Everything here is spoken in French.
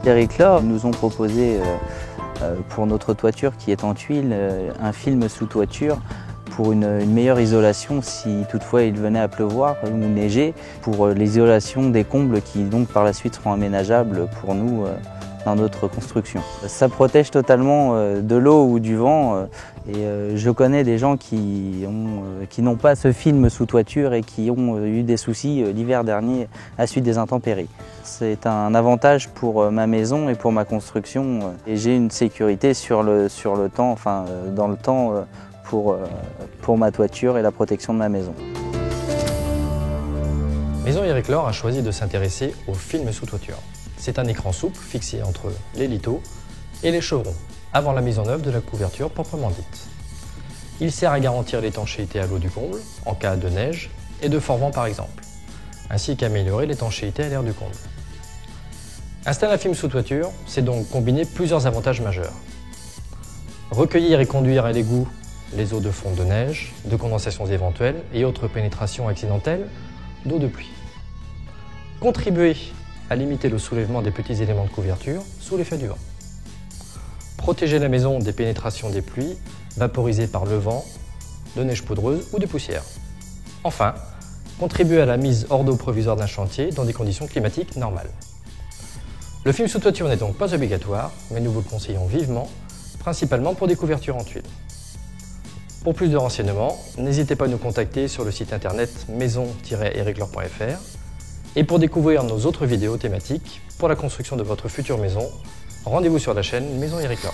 Eric Lor nous ont proposé pour notre toiture qui est en tuile un film sous toiture pour une meilleure isolation si toutefois il venait à pleuvoir ou neiger, pour l'isolation des combles qui donc par la suite seront aménageables pour nous dans notre construction. Ça protège totalement de l'eau ou du vent et je connais des gens qui n'ont pas ce film sous toiture et qui ont eu des soucis l'hiver dernier à la suite des intempéries. C'est un avantage pour ma maison et pour ma construction et j'ai une sécurité sur le temps, enfin dans le temps pour ma toiture et la protection de ma maison. Maison Eric Lor a choisi de s'intéresser au film sous toiture. C'est un écran souple fixé entre les liteaux et les chevrons, avant la mise en œuvre de la couverture proprement dite. Il sert à garantir l'étanchéité à l'eau du comble, en cas de neige et de fort vent par exemple, ainsi qu'à améliorer l'étanchéité à l'air du comble. Installer un film sous toiture, c'est donc combiner plusieurs avantages majeurs. Recueillir et conduire à l'égout les eaux de fonte de neige, de condensations éventuelles et autres pénétrations accidentelles d'eau de pluie. Contribuer à limiter le soulèvement des petits éléments de couverture sous l'effet du vent. Protéger la maison des pénétrations des pluies vaporisées par le vent, de neige poudreuse ou de poussière. Enfin, contribuer à la mise hors d'eau provisoire d'un chantier dans des conditions climatiques normales. Le film sous toiture n'est donc pas obligatoire, mais nous vous le conseillons vivement, principalement pour des couvertures en tuiles. Pour plus de renseignements, n'hésitez pas à nous contacter sur le site internet maison-ericlor.fr. Et pour découvrir nos autres vidéos thématiques pour la construction de votre future maison, rendez-vous sur la chaîne Maison Eric Lor.